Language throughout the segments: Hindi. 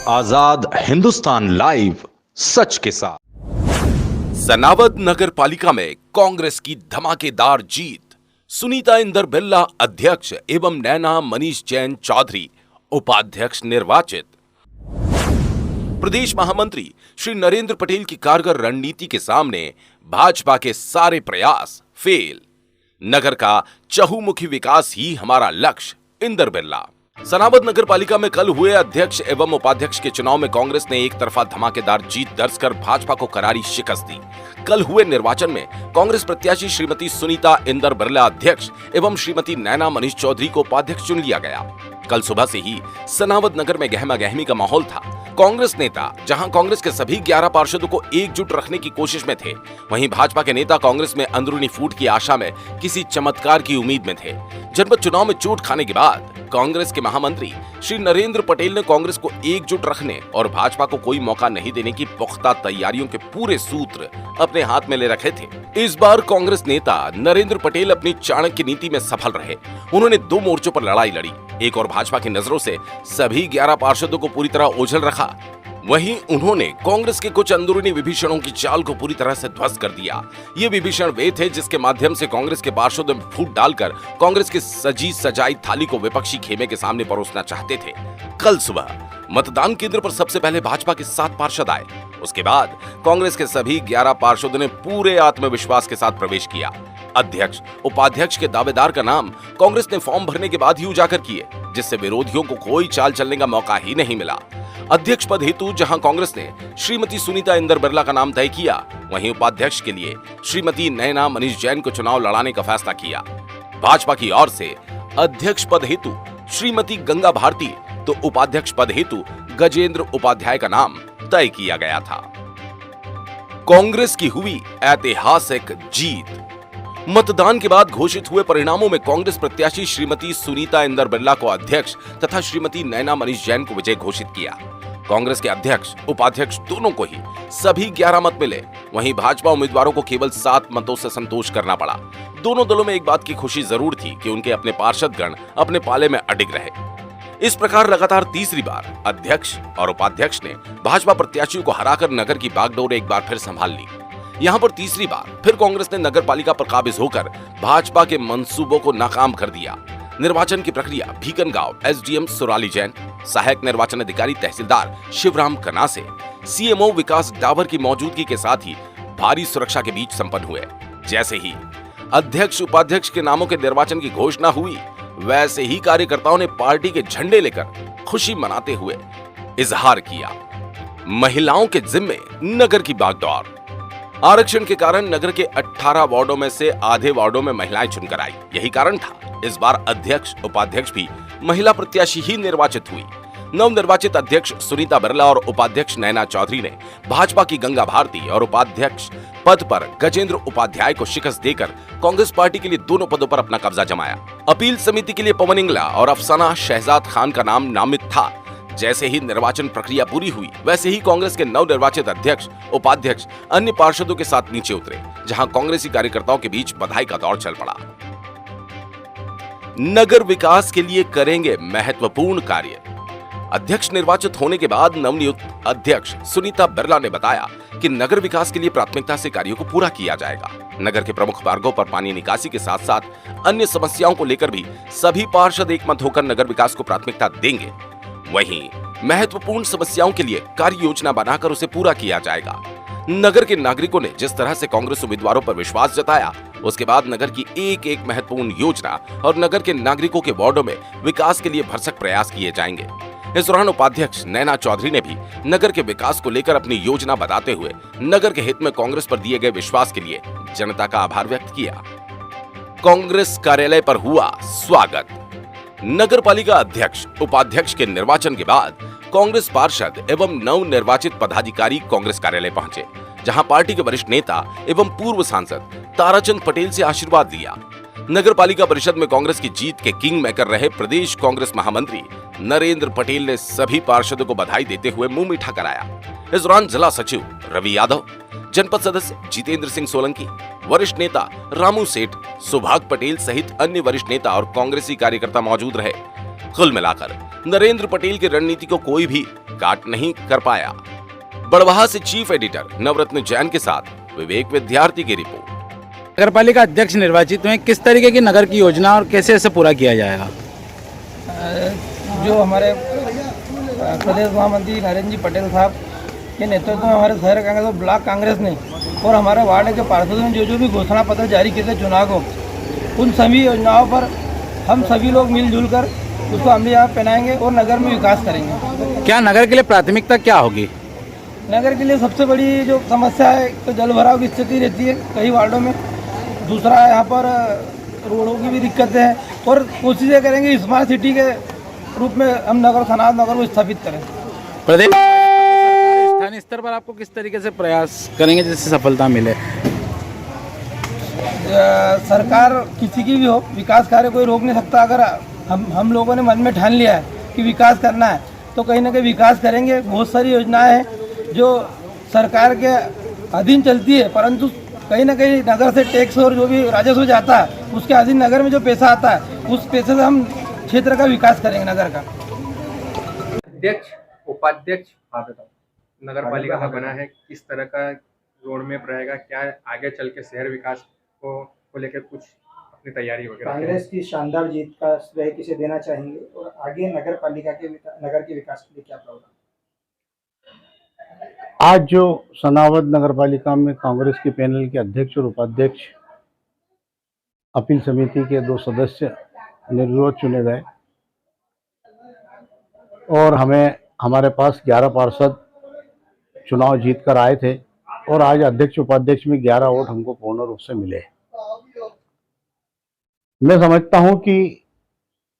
आजाद हिंदुस्तान लाइव, सच के साथ। सनावद नगर पालिका में कांग्रेस की धमाकेदार जीत। सुनीता इंदर बिरला अध्यक्ष एवं नैना मनीष जैन चौधरी उपाध्यक्ष निर्वाचित। प्रदेश महामंत्री श्री नरेंद्र पटेल की कारगर रणनीति के सामने भाजपा के सारे प्रयास फेल। नगर का चहुमुखी विकास ही हमारा लक्ष्य, इंदर बिरला। सनावद नगर पालिका में कल हुए अध्यक्ष एवं उपाध्यक्ष के चुनाव में कांग्रेस ने एक तरफा धमाकेदार जीत दर्ज कर भाजपा को करारी शिकस्त दी। कल हुए निर्वाचन में कांग्रेस प्रत्याशी श्रीमती सुनीता इंदर बिरला अध्यक्ष एवं श्रीमती नैना मनीष चौधरी को उपाध्यक्ष चुन लिया गया। कल सुबह से ही सनावद नगर में गहमा गहमी का माहौल था। कांग्रेस नेता जहां कांग्रेस के सभी 11 पार्षदों को एकजुट रखने की कोशिश में थे, वहीं भाजपा के नेता कांग्रेस में अंदरूनी फूट की आशा में किसी चमत्कार की उम्मीद में थे। जनपद चुनाव में चोट खाने के बाद कांग्रेस के महामंत्री श्री नरेंद्र पटेल ने कांग्रेस को एकजुट रखने और भाजपा को कोई मौका नहीं देने की पुख्ता तैयारियों के पूरे सूत्र अपने हाथ में ले रखे थे। इस बार कांग्रेस नेता नरेंद्र पटेल अपनी चाणक्य नीति में सफल रहे। उन्होंने 2 मोर्चों पर लड़ाई लड़ी। एक और भाजपा की नजरों से सभी 11 पार्षदों को पूरी तरह ओझल रखा। वहीं उन्होंने कांग्रेस के कुछ अंदरूनी विभीषणों की चाल को पूरी तरह से ध्वस्त कर दिया। ये विभीषण वे थे जिसके माध्यम से कांग्रेस के पार्षदों में फूट डालकर कांग्रेस की सजी सजाई थाली को विपक्षी खेमे के सामने परोसना चाहते थे। कल सुबह मतदान केंद्र पर सबसे पहले भाजपा के 7 पार्षद आए। उसके बाद कांग्रेस के सभी 11 पार्षदों ने पूरे आत्मविश्वास के साथ प्रवेश किया। अध्यक्ष उपाध्यक्ष के दावेदार का नाम कांग्रेस ने फॉर्म भरने के बाद ही उजागर किए, जिससे विरोधियों को कोई चाल चलने का मौका ही नहीं मिला। अध्यक्ष पद हेतु जहां कांग्रेस ने श्रीमती सुनीता इंदर बिरला का नाम तय किया, वहीं उपाध्यक्ष के लिए श्रीमती नैना मनीष जैन को चुनाव लड़ाने का फैसला किया। भाजपा की ओर से अध्यक्ष पद हेतु श्रीमती गंगा भारती तो उपाध्यक्ष पद हेतु गजेंद्र उपाध्याय का नाम तय किया गया था। कांग्रेस की हुई ऐतिहासिक जीत। मतदान के बाद घोषित हुए परिणामों में कांग्रेस प्रत्याशी श्रीमती सुनीता इंदर बिरला को अध्यक्ष तथा श्रीमती नैना मनीष जैन को विजय घोषित किया। कांग्रेस के अध्यक्ष उपाध्यक्ष दोनों को ही सभी 11 मत मिले। वहीं भाजपा उम्मीदवारों को केवल 7 मतों से संतोष करना पड़ा। दोनों दलों में एक बात की खुशी जरूर थी कि उनके अपने पार्षदगण अपने पाले में अडिग रहे। इस प्रकार लगातार तीसरी बार अध्यक्ष और उपाध्यक्ष ने भाजपा प्रत्याशियों को हराकर नगर की बागडोर एक बार फिर संभाल ली। यहाँ पर तीसरी बार फिर कांग्रेस ने नगर पालिका पर काबिज होकर भाजपा के मंसूबों को नाकाम कर दिया। निर्वाचन की प्रक्रिया भीकनगांव एसडीएम सुराली जैन, सहायक निर्वाचन अधिकारी तहसीलदार शिवराम कनासे, सीएमओ विकास डावर की मौजूदगी के साथ ही भारी सुरक्षा के बीच संपन्न हुए। जैसे ही अध्यक्ष उपाध्यक्ष के नामों के निर्वाचन की घोषणा हुई, वैसे ही कार्यकर्ताओं ने पार्टी के झंडे लेकर खुशी मनाते हुए इजहार किया। महिलाओं के जिम्मे नगर की बागडोर। आरक्षण के कारण नगर के 18 वार्डों में से आधे वार्डों में महिलाएं चुनकर आई। यही कारण था इस बार अध्यक्ष उपाध्यक्ष भी महिला प्रत्याशी ही निर्वाचित हुई। नवनिर्वाचित अध्यक्ष सुनीता बिरला और उपाध्यक्ष नैना चौधरी ने भाजपा की गंगा भारती और उपाध्यक्ष पद पर गजेंद्र उपाध्याय को शिकस्त देकर कांग्रेस पार्टी के लिए दोनों पदों पर अपना कब्जा जमाया। अपील समिति के लिए पवन इंगला और अफसाना शहजाद खान का नाम नामित था। जैसे ही निर्वाचन प्रक्रिया पूरी हुई, वैसे ही कांग्रेस के नवनिर्वाचित अध्यक्ष उपाध्यक्ष अन्य पार्षदों के साथ नीचे उतरे, जहां कांग्रेसी कार्यकर्ताओं के बीच बधाई का दौर चल पड़ा। नगर विकास के लिए करेंगे महत्वपूर्ण कार्य। अध्यक्ष निर्वाचित होने के बाद नवनियुक्त अध्यक्ष सुनीता बिरला ने बताया कि नगर विकास के लिए प्राथमिकता से कार्यों को पूरा किया जाएगा। नगर के प्रमुख मार्गों पर पानी निकासी के साथ साथ अन्य समस्याओं को लेकर भी सभी पार्षद एकमत होकर नगर विकास को प्राथमिकता देंगे। वहीं महत्वपूर्ण समस्याओं के लिए कार्य योजना बनाकर उसे पूरा किया जाएगा। नगर के नागरिकों ने जिस तरह से कांग्रेस उम्मीदवारों पर विश्वास जताया, उसके बाद नगर की एक एक महत्वपूर्ण योजना और नगर के नागरिकों के वार्डों में विकास के लिए भरसक प्रयास किए जाएंगे। इस दौरान उपाध्यक्ष नैना चौधरी ने भी नगर के विकास को लेकर अपनी योजना बताते हुए नगर के हित में कांग्रेस पर दिए गए विश्वास के लिए जनता का आभार व्यक्त किया। कांग्रेस कार्यालय पर हुआ स्वागत। नगर पालिका अध्यक्ष उपाध्यक्ष के निर्वाचन के बाद कांग्रेस पार्षद एवं नवनिर्वाचित पदाधिकारी कांग्रेस कार्यालय पहुंचे, जहां पार्टी के वरिष्ठ नेता एवं पूर्व सांसद ताराचंद पटेल से आशीर्वाद लिया। नगर पालिका परिषद में कांग्रेस की जीत के किंग मेकर रहे प्रदेश कांग्रेस महामंत्री नरेंद्र पटेल ने सभी पार्षदों को बधाई देते हुए मुंह मीठा कराया। इस दौरान जिला सचिव रवि यादव, जनपद सदस्य जितेंद्र सिंह सोलंकी, वरिष्ठ नेता रामू सेठ, सुभाग पटेल सहित अन्य वरिष्ठ नेता और कांग्रेसी कार्यकर्ता मौजूद रहे। कुल मिलाकर नरेंद्र पटेल की रणनीति को कोई भी काट नहीं कर पाया। बड़वाहा से चीफ एडिटर नवरत्न जैन के साथ विवेक विद्यार्थी की रिपोर्ट। नगर पालिका अध्यक्ष निर्वाचित हुए, किस तरीके की नगर की योजना और कैसे इसे पूरा किया जाएगा? जो हमारे प्रदेश महामंत्री नरेंद्र जी पटेल साहब के नेतृत्व में हमारे शहर कांग्रेस और ब्लॉक कांग्रेस ने और हमारे वार्ड के पार्षदों ने जो भी घोषणा पत्र जारी किए थे चुनाव को, उन सभी योजनाओं पर हम सभी लोग मिलजुल कर उसको अमलीजामा पहनाएंगे और नगर में विकास करेंगे। क्या नगर के लिए प्राथमिकता क्या होगी? नगर के लिए सबसे बड़ी जो समस्या है तो जल भराव की स्थिति रहती है कई वार्डों में। दूसरा यहाँ पर रोडों की भी दिक्कतें हैं और कोशिशें करेंगे स्मार्ट सिटी के रूप में हम नगर सनात नगर को स्थापित करें। प्रदेश स्थानीय स्तर पर आपको किस तरीके से प्रयास करेंगे जिससे सफलता मिले? सरकार किसी की भी हो, विकास कार्य कोई रोक नहीं सकता। अगर हम लोगों ने मन में ठान लिया है कि विकास करना है तो कहीं ना कहीं विकास करेंगे। बहुत सारी योजनाएं हैं जो सरकार के अधीन चलती है, परंतु कहीं ना कहीं नगर से टैक्स और जो भी राजस्व जाता है उसके अधीन नगर में जो पैसा आता है उस पैसे से हम क्षेत्र का विकास करेंगे नगर का। अध्यक्ष उपाध्यक्ष नगर पालिका का बना है, किस तरह का रोड मैप रहेगा, क्या आगे चल के शहर विकास को लेकर कुछ अपनी तैयारी वगैरह? कांग्रेस की शानदार जीत का श्रेय किसे देना चाहेंगे और आगे नगर पालिका के नगर के विकास के लिए क्या प्रोग्राम? आज जो सनावद नगर पालिका में कांग्रेस के पैनल के अध्यक्ष और उपाध्यक्ष अपील समिति के 2 सदस्य निर्विरोध चुने गए और हमारे पास 11 पार्षद चुनाव जीत कर आए थे और आज अध्यक्ष उपाध्यक्ष में 11 वोट हमको पूर्ण रूप से मिले। मैं समझता हूं कि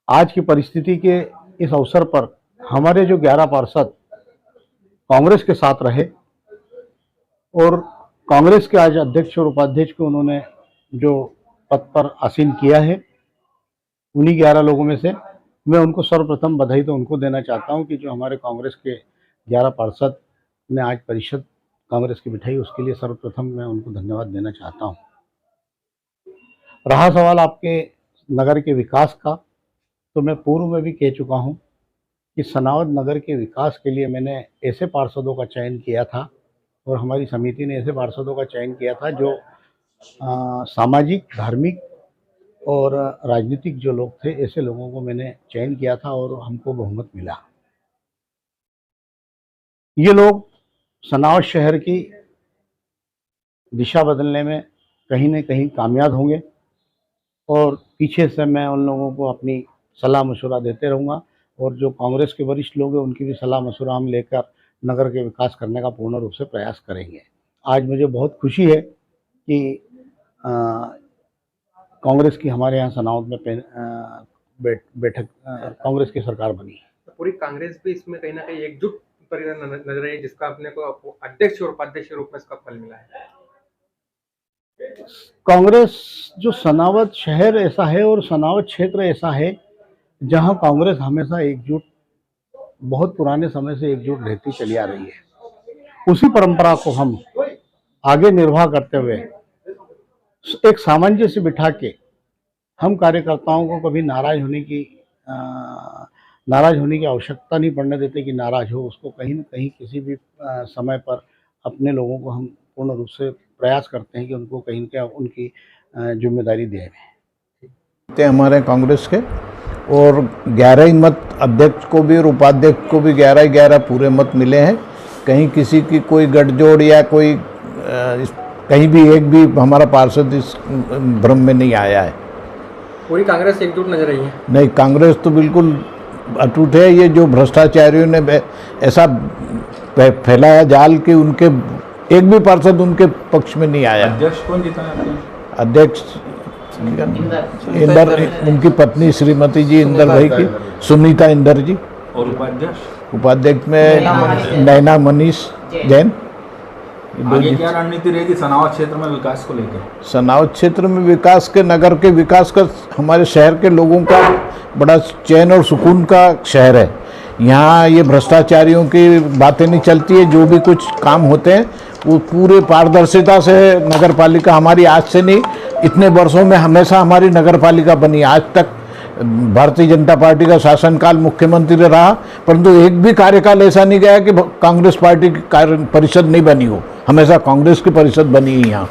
आज की परिस्थिति के इस अवसर पर हमारे जो 11 पार्षद कांग्रेस के साथ रहे और कांग्रेस के आज अध्यक्ष और उपाध्यक्ष को उन्होंने जो पद पर आसीन किया है, उन्हीं 11 लोगों में से मैं उनको सर्वप्रथम बधाई तो उनको देना चाहता हूं कि जो हमारे कांग्रेस के 11 पार्षद ने आज परिषद कांग्रेस की बिठाई, उसके लिए सर्वप्रथम मैं उनको धन्यवाद देना चाहता हूं। रहा सवाल आपके नगर के विकास का, तो मैं पूर्व में भी कह चुका हूं कि सनावद नगर के विकास के लिए मैंने ऐसे पार्षदों का चयन किया था और हमारी समिति ने ऐसे पार्षदों का चयन किया था जो सामाजिक, धार्मिक और राजनीतिक जो लोग थे, ऐसे लोगों को मैंने चयन किया था और हमको बहुमत मिला। ये लोग सनावद शहर की दिशा बदलने में कहीं न कहीं कामयाब होंगे और पीछे से मैं उन लोगों को अपनी सलाह मशवरा देते रहूँगा और जो कांग्रेस के वरिष्ठ लोग हैं उनकी भी सलाह मशवरा हम लेकर नगर के विकास करने का पूर्ण रूप से प्रयास करेंगे। आज मुझे बहुत खुशी है कि कांग्रेस की हमारे यहाँ सनावद में बैठक कांग्रेस की सरकार बनी है। तो पूरी कांग्रेस भी इसमें कहीं ना कहीं एकजुट नजर आई, जिसका अपने को अध्यक्ष और उपाध्यक्ष के रूप में इसका फल मिला है। कांग्रेस जो सनावद शहर ऐसा है और सनावद क्षेत्र ऐसा है जहां कांग्रेस हमेशा एकजुट, बहुत पुराने समय से एकजुट रहती चली आ रही है। उसी परंपरा को हम आगे निर्वाह करते हुए एक सामंजस्य बिठा के हम कार्यकर्ताओं को कभी नाराज होने की आवश्यकता नहीं पड़ने देते कि नाराज हो। उसको कहीं न कहीं किसी भी समय पर अपने लोगों को हम पूर्ण रूप से प्रयास करते हैं कि उनको कहीं न कहीं उनकी जिम्मेदारी दें। हमारे कांग्रेस के और 11 ही मत अध्यक्ष को भी और उपाध्यक्ष को भी 11 पूरे मत मिले हैं। कहीं किसी की कोई गठजोड़ या कोई कहीं भी एक भी हमारा पार्षद इस भ्रम में नहीं आया है। पूरी कांग्रेस एकजुट नजर आई है? नहीं, कांग्रेस तो बिल्कुल अटूट है। ये जो भ्रष्टाचारियों ने ऐसा फैलाया जाल कि उनके एक भी पार्षद उनके पक्ष में नहीं आया। अध्यक्ष कौन जीता है? अध्यक्ष इंदर, उनकी पत्नी श्रीमती जी इंदर भाई की, सुनीता इंदर जी। और उपाध्यक्ष में नैना मनीष जैन। आगे क्या रणनीति रहेगी सनावद क्षेत्र में विकास को लेकर? सनावद क्षेत्र में विकास के, नगर के विकास का हमारे शहर के लोगों का बड़ा चैन और सुकून का शहर है। यहाँ ये भ्रष्टाचारियों की बातें नहीं चलती है। जो भी कुछ काम होते हैं वो पूरे पारदर्शिता से नगर पालिका हमारी आज से नहीं, इतने वर्षों में हमेशा हमारी नगर पालिका बनी। आज तक भारतीय जनता पार्टी का शासनकाल मुख्यमंत्री रहा, परंतु एक भी कार्यकाल ऐसा नहीं गया कि कांग्रेस पार्टी की कार्य परिषद नहीं बनी हो। हमेशा कांग्रेस की परिषद बनी है यहाँ।